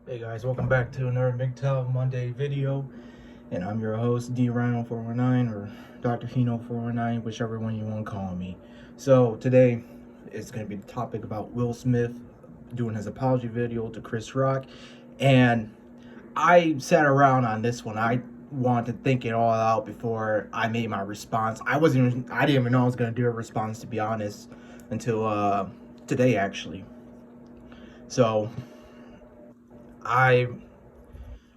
Hey guys, welcome back to another MGTOW Monday video, and I'm your host D Rhino 419 or Dr. Hino 419, whichever one you want to call me. So today it's going to be the topic about Will Smith doing his apology video to Chris Rock, and I sat around on this one. I wanted to think it all out before I made my response. I didn't even know I was going to do a response, to be honest, until today actually. So I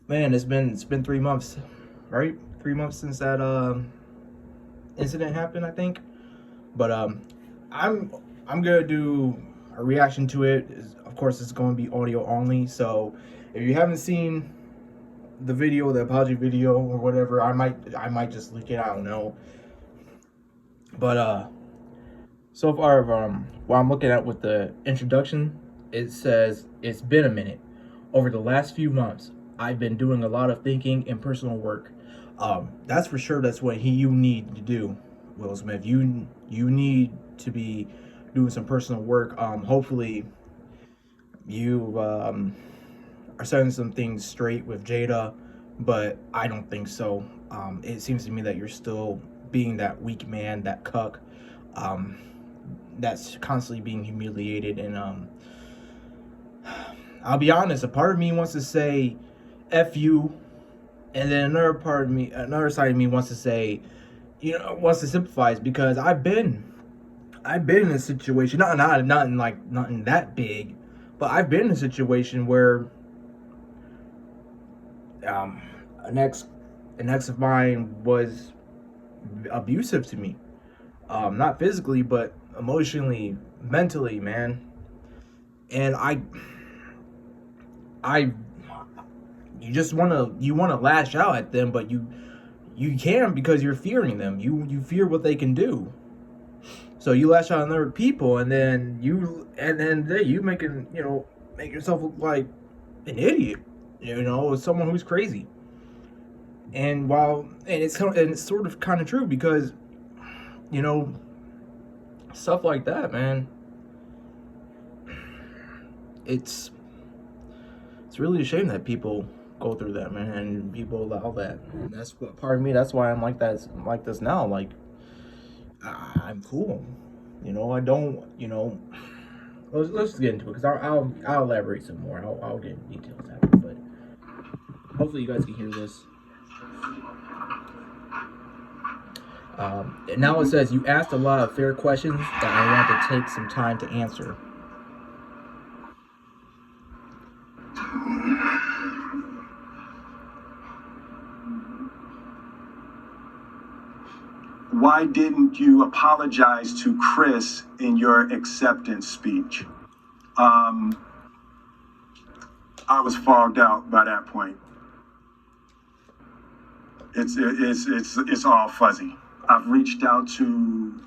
Man, it's been 3 months, right? 3 months since that incident happened, I think. But I'm I'm gonna do a reaction to it. Of course, it's going to be audio only. So if you haven't seen the video, the apology video or whatever, I might just leak it. I don't know. But so far, what I'm looking at with the introduction, it says it's been a minute. Over the last few months, I've been doing a lot of thinking and personal work. That's for sure. That's what you need to do, Will Smith. You need to be doing some personal work. Hopefully, you are setting some things straight with Jada, but I don't think so. It seems to me that you're still being that weak man, that cuck. Um, that's constantly being humiliated, and I'll be honest, a part of me wants to say F you, and then another side of me wants to say, wants to sympathize, because I've been in a situation, not in that big, but I've been in a situation where um an ex an ex of mine was abusive to me. Not physically, but emotionally, mentally, man. And I you wanna lash out at them, but you can, because you're fearing them. You fear what they can do. So you lash out on other people, and then you make yourself look like an idiot. Someone who's crazy. And it's sort of kind of true, because you know stuff like that, man. It's it's really a shame that people go through that, man, and people allow that. And that's what part of me. That's why I'm like that. I'm like this now. Like, I'm cool. I don't. Let's get into it, because I'll elaborate some more. I'll get into details after, but hopefully you guys can hear this. And now it says, you asked a lot of fair questions that I want to take some time to answer. Why didn't you apologize to Chris in your acceptance speech? I was fogged out by that point. It's all fuzzy. I've reached out to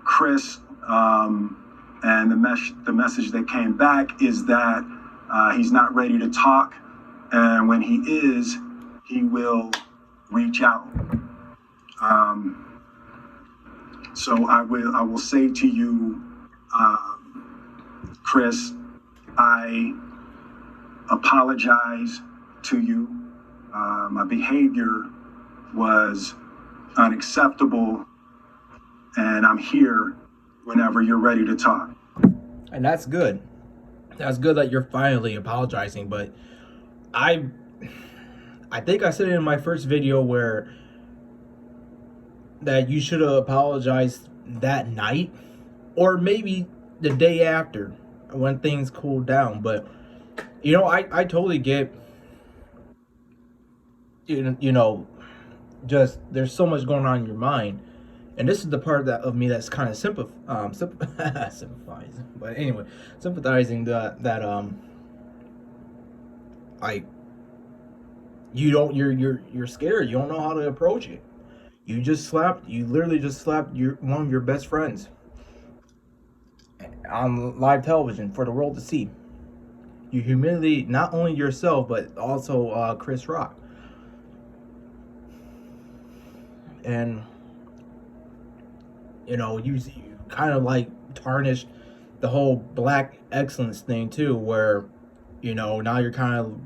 Chris, and the message that came back is that he's not ready to talk, and when he is, he will reach out. So I will say to you, Chris, I apologize to you. My behavior was unacceptable, and I'm here whenever you're ready to talk. And that's good. That's good that you're finally apologizing. But I think I said it in my first video that you should have apologized that night, or maybe the day after, when things cooled down. But I totally get, just there's so much going on in your mind, and this is the part of me that's kind of sympathizing. But anyway, sympathizing that like, you're scared. You don't know how to approach it. You literally just slapped one of your best friends on live television for the world to see. You humiliate not only yourself, but also Chris Rock. And you kind of like tarnished the whole black excellence thing too, where Now you're kind of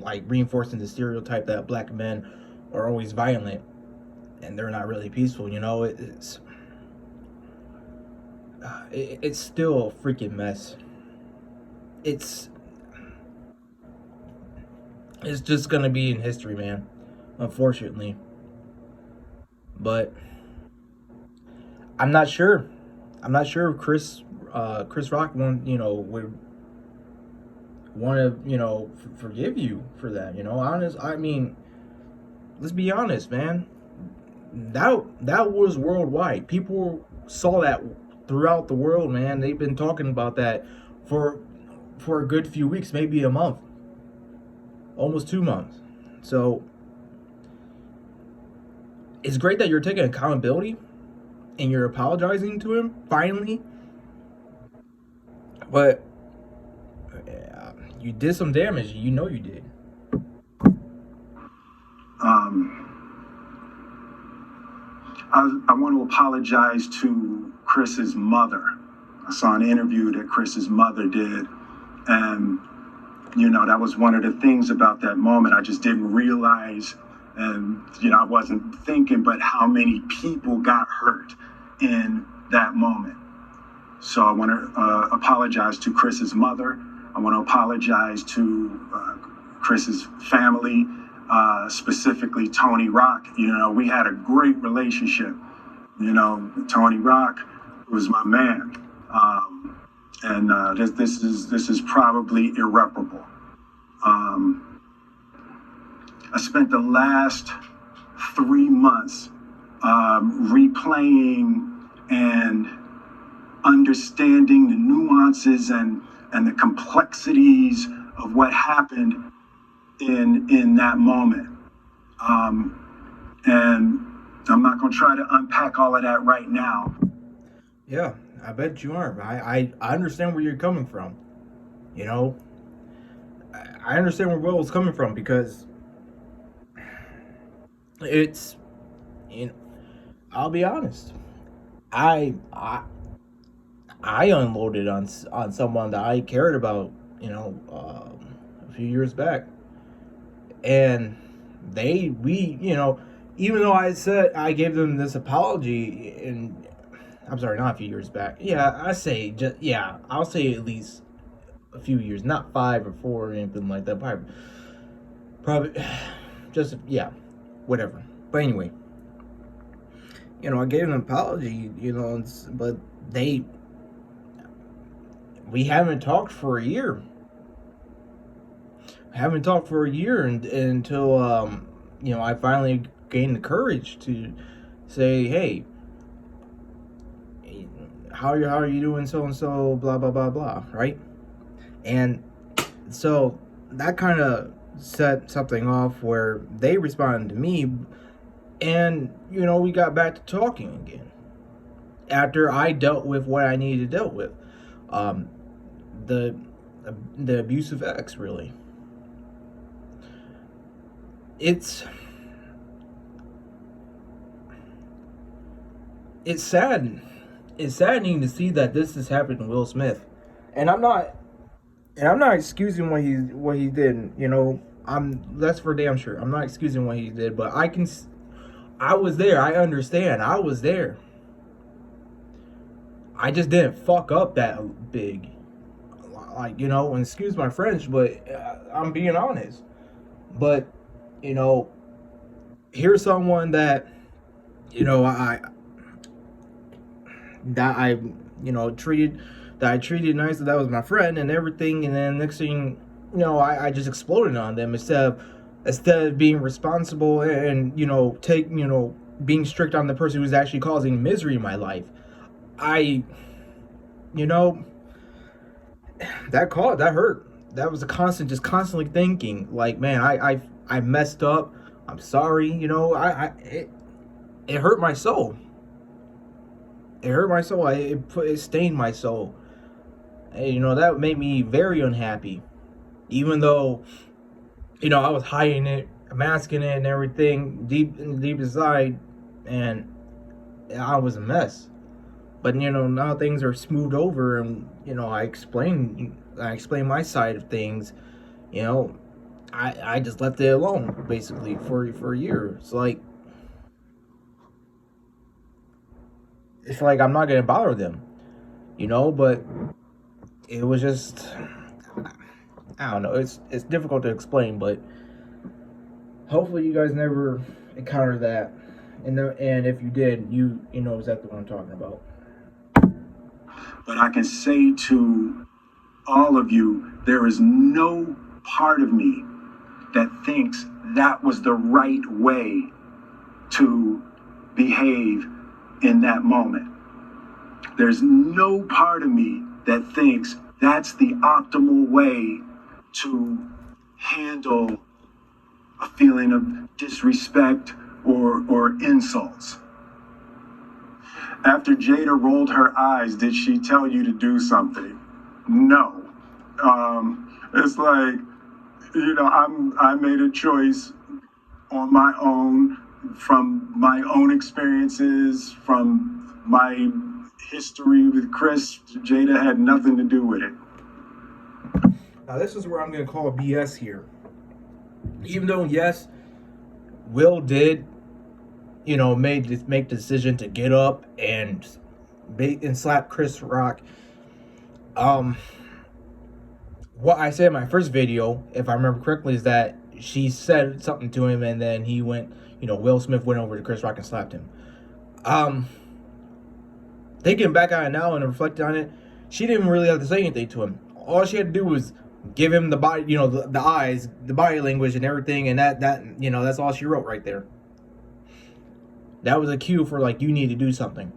like reinforcing the stereotype that black men are always violent and they're not really peaceful. It's still a freaking mess. It's it's just gonna be in history, man. Unfortunately, but I'm not sure. I'm not sure if Chris Rock would want to forgive you for that. I mean, let's be honest, man. That was worldwide. People saw that throughout the world, man. They've been talking about that for a good few weeks, maybe a month, almost 2 months. So it's great that you're taking accountability and you're apologizing to him finally. But you did some damage. You did. I want to apologize to Chris's mother. I saw an interview that Chris's mother did, and that was one of the things about that moment. I just didn't realize, and I wasn't thinking, but how many people got hurt in that moment. So I want to apologize to Chris's mother. I want to apologize to Chris's family, specifically Tony Rock. We had a great relationship. Tony Rock was my man, and this is probably irreparable. I spent the last 3 months replaying and understanding the nuances and the complexities of what happened in that moment. And I'm not going to try to unpack all of that right now. Yeah, I bet you aren't. I understand where you're coming from. I understand where Will's coming from because it's, I'll be honest. I unloaded on someone that I cared about, a few years back, and even though I said I gave them this apology, and I'm sorry, not a few years back. Yeah, I'll say at least a few years, not 5 or 4 or anything like that. Probably, just whatever. But anyway, I gave them an apology, but we haven't talked for a year. Until I finally gained the courage to say, hey, how are you doing, so and so, blah blah blah blah, right? And so that kind of set something off where they responded to me, and we got back to talking again after I dealt with what I needed to deal with. The abusive ex, really. It's sad. It's saddening to see that this has happened to Will Smith, and I'm not excusing what he did. That's for damn sure. I'm not excusing what he did, but I was there. I understand. I was there. I just didn't fuck up that big. And excuse my French, but I'm being honest. But, here's someone that, I treated nicely. That was my friend and everything. And then next thing, I just exploded on them instead of being responsible and, being strict on the person who's actually causing misery in my life. That hurt. That was constantly thinking like, man, I messed up. I'm sorry. It hurt my soul. It hurt my soul. It stained my soul. And, that made me very unhappy. Even though, I was hiding it, masking it and everything deep inside, and I was a mess. But now things are smoothed over, and I explain my side of things, You know, I just left it alone basically for a year. It's like I'm not gonna bother them, you know. But it was just, I don't know. It's difficult to explain, but hopefully you guys never encounter that. And if you did, you know exactly what I'm talking about. But I can say to all of you, there is no part of me that thinks that was the right way to behave in that moment. There's no part of me that thinks that's the optimal way to handle a feeling of disrespect or insults. After Jada rolled her eyes, did she tell you to do something? No. It's like, I made a choice on my own, from my own experiences, from my history with Chris. Jada had nothing to do with it. Now this is where I'm gonna call BS here. Even though yes, Will did, make the decision to get up and slap Chris Rock. What I said in my first video, if I remember correctly, is that she said something to him, and then he went. Will Smith went over to Chris Rock and slapped him. Thinking back on it now and reflecting on it, she didn't really have to say anything to him. All she had to do was give him the body, the eyes, the body language, and everything, and that's all she wrote right there. That was a cue for, like, you need to do something.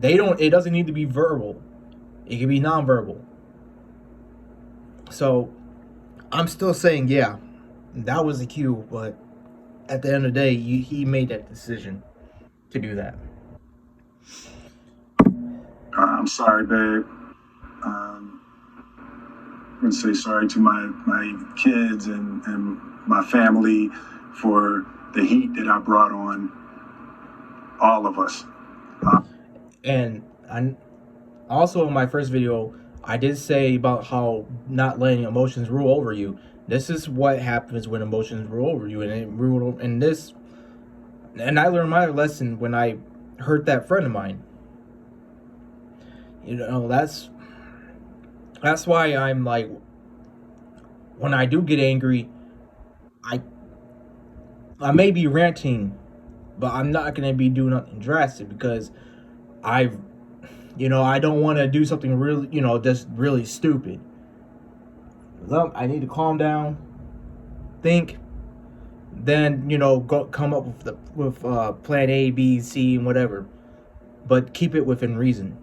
It doesn't need to be verbal. It can be nonverbal. So, I'm still saying, yeah, that was a cue, but at the end of the day, he made that decision to do that. I'm sorry, babe. I'm going to say sorry to my kids and my family for the heat that I brought on all of us. And also in my first video, I did say about how not letting emotions rule over you. This is what happens when emotions rule over you, and it ruled in this. And I learned my lesson when I hurt that friend of mine. That's why I'm like, when I do get angry, I may be ranting, but I'm not gonna be doing nothing drastic, because I don't want to do something really, just really stupid. I need to calm down, think, then come up with plan A, B, C, and whatever, but keep it within reason.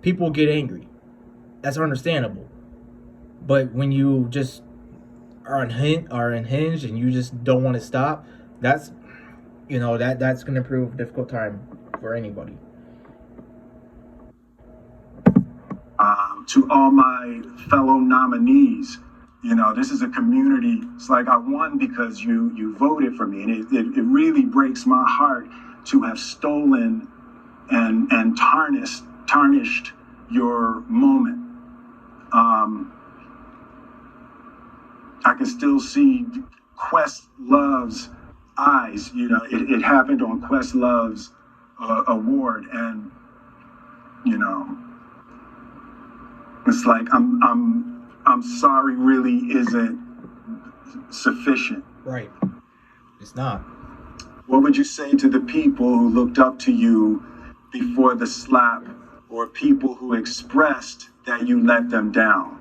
People get angry. That's understandable. But when you just are unhinged and you just don't want to stop, that's going to prove a difficult time for anybody. To all my fellow nominees, this is a community. It's like I won because you voted for me, and it really breaks my heart to have stolen and tarnished your moment. I can still see Questlove's eyes. It happened on Questlove's award, and it's like I'm sorry really isn't sufficient. Right. It's not. What would you say to the people who looked up to you before the slap, or people who expressed that you let them down?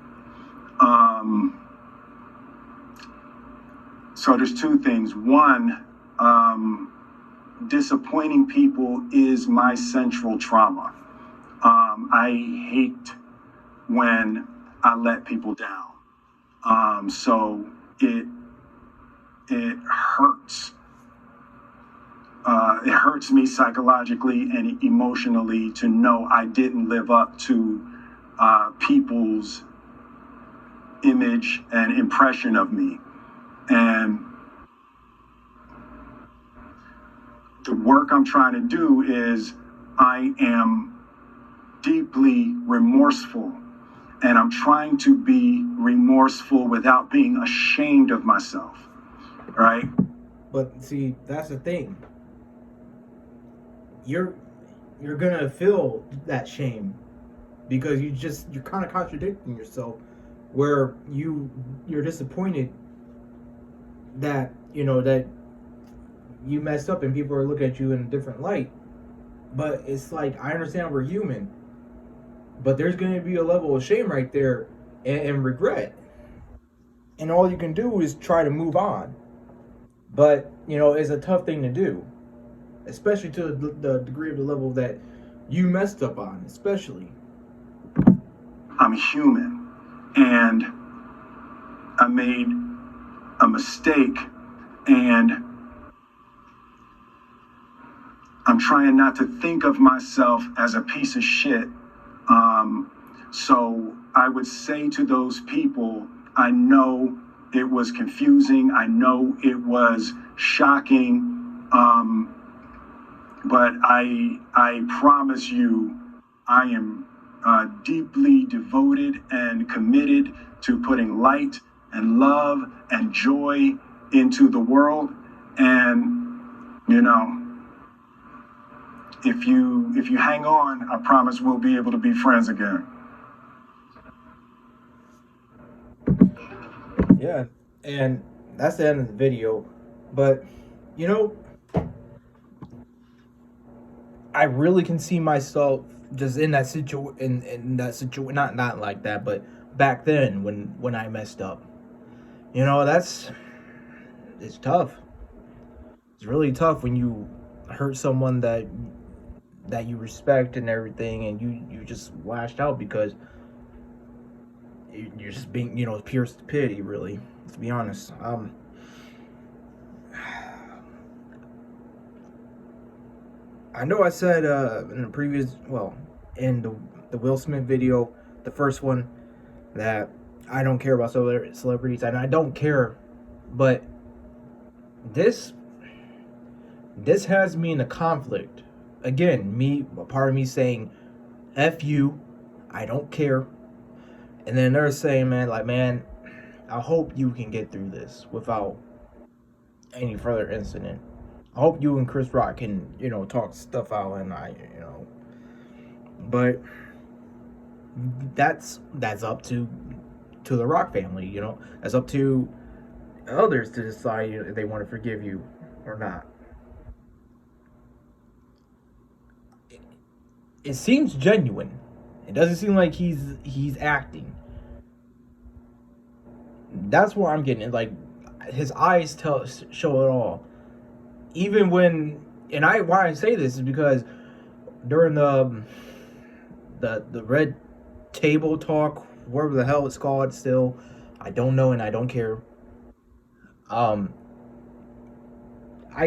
So there's two things. One, disappointing people is my central trauma. I hate when I let people down. So it hurts. It hurts me psychologically and emotionally to know I didn't live up to people's image and impression of me. And the work I'm trying to do is, I am deeply remorseful and I'm trying to be remorseful without being ashamed of myself, right? But see, that's the thing. You're gonna feel that shame because you're kind of contradicting yourself, where you're disappointed that that you messed up and people are looking at you in a different light. But it's like, I understand we're human, but there's going to be a level of shame right there, and regret, and all you can do is try to move on. But it's a tough thing to do, especially to the degree of the level that you messed up on, especially. I'm human, and I made a mistake, and I'm trying not to think of myself as a piece of shit. So I would say to those people, I know it was confusing. I know it was shocking. But I promise you, I am deeply devoted and committed to putting light and love and joy into the world. And, if you hang on, I promise we'll be able to be friends again. Yeah, and that's the end of the video. But I really can see myself just in that in that situation, not like that, but back then when I messed up. It's tough. It's really tough when you hurt someone that you respect and everything, and you just lashed out because you're just being pure stupidity, really, to be honest. I know I said in the previous, well, in the Will Smith video, the first one, that I don't care about celebrities, and I don't care, but this has me in a conflict. Again, a part of me saying, "F you, I don't care," and then they're saying, man, I hope you can get through this without any further incident. I hope you and Chris Rock can, talk stuff out, and but that's up to the Rock family, That's up to others to decide if they want to forgive you or not. It seems genuine. It doesn't seem like he's acting. That's where I'm getting it. Like, his eyes show it all. Even when, and why I say this is because during the red table talk, whatever the hell it's called, still, I don't know and I don't care. I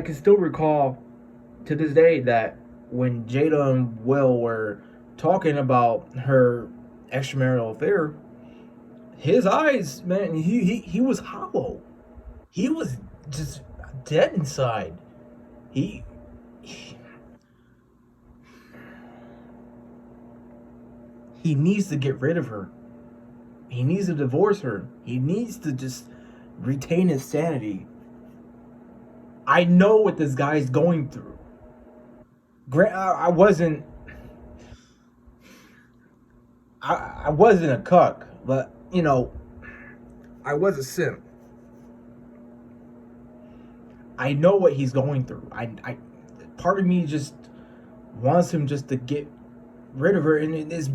can still recall to this day that when Jada and Will were talking about her extramarital affair, his eyes, man, he was hollow. He was just dead inside. He needs to get rid of her. He needs to divorce her. He needs to just retain his sanity. I know what this guy's going through. I wasn't I wasn't a cuck, but I was a simp. I know what he's going through. I part of me just wants him just to get rid of her, and it's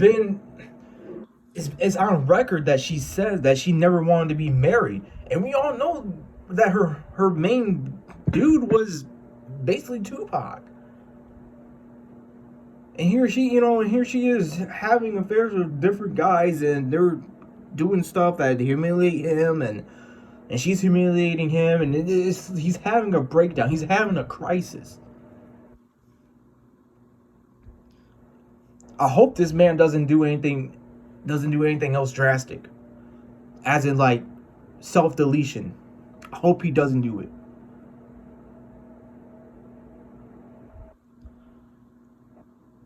on record that she says that she never wanted to be married, and we all know that her main dude was basically Tupac. And here she is having affairs with different guys, and they're doing stuff that humiliate him, and she's humiliating him, and he's having a breakdown. He's having a crisis. I hope this man doesn't do anything else drastic, as in like self-deletion. I hope he doesn't do it.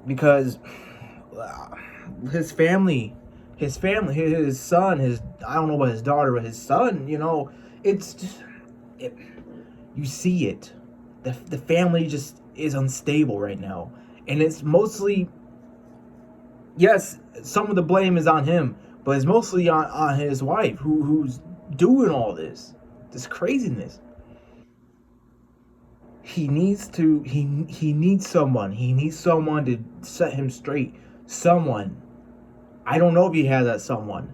Because his family his family, his son, his, I don't know about his daughter, but his son, it's just, it, you see it. The family just is unstable right now. And it's mostly, yes, some of the blame is on him, but it's mostly on his wife who's doing all this craziness. He needs someone. He needs someone to set him straight. Someone. I don't know if he has that someone.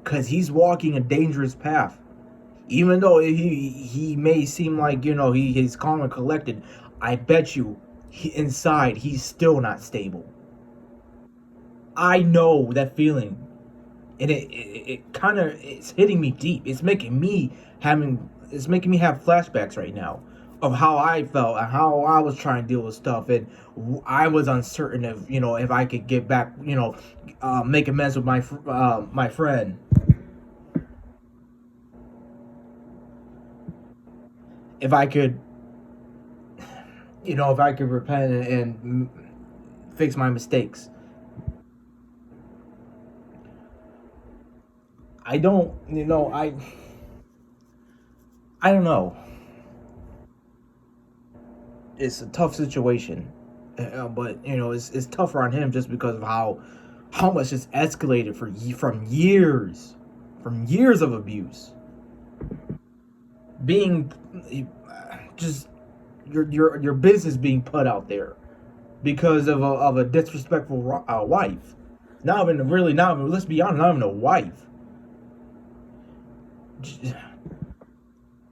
Cause he's walking a dangerous path. Even though he may seem like, he's calm and collected, I bet you inside he's still not stable. I know that feeling. And it kind of, it's hitting me deep. It's making me have flashbacks right now of how I felt and how I was trying to deal with stuff, and I was uncertain if I could get back, make amends with my friend. If I could, if I could repent and fix my mistakes. I don't, I don't know. It's a tough situation, but it's tougher on him just because of how much it's escalated from years of abuse, being just your business being put out there because of a disrespectful wife. Not even, let's be honest, not even a wife.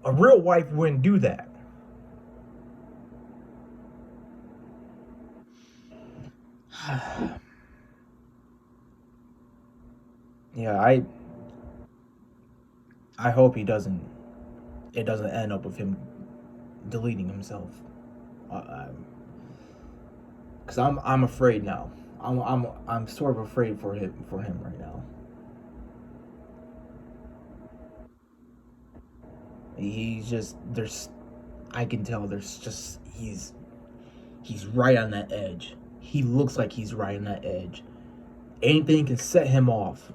A real wife wouldn't do that. Yeah, I hope he doesn't. It doesn't end up with him deleting himself. Because I'm afraid now. I'm sort of afraid for him right now. He's just there's I can tell there's just he's right on that edge. He looks like he's right on that edge. Anything can set him off.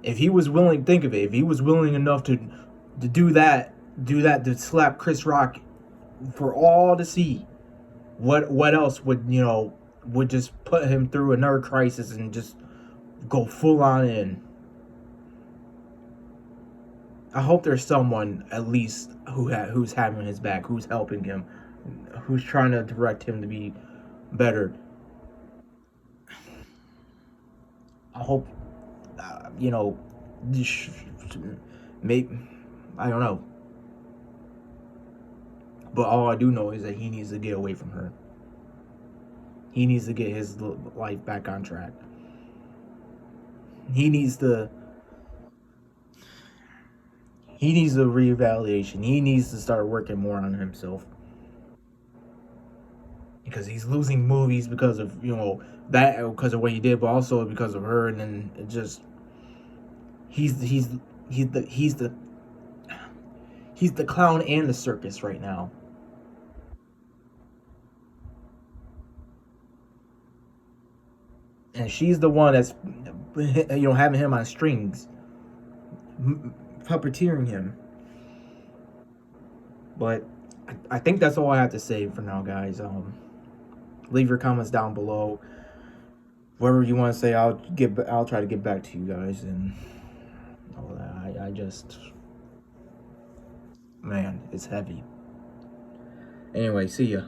If he was willing, think of it. If he was willing enough to do that to slap Chris Rock for all to see, what else would just put him through another crisis and just go full on in. I hope there's someone at least who's having his back, who's helping him, who's trying to direct him to be better. I hope, you know, maybe, I don't know. But all I do know is that he needs to get away from her. He needs to get his life back on track. He needs the reevaluation. He needs to start working more on himself, because he's losing movies because of that, because of what he did, but also because of her. And then it just he's the clown and the circus right now. And she's the one that's having him on strings, puppeteering him. But I think that's all I have to say for now, guys. Leave your comments down below. Whatever you want to say, I'll try to get back to you guys and all that. I just, man, it's heavy. Anyway, see ya.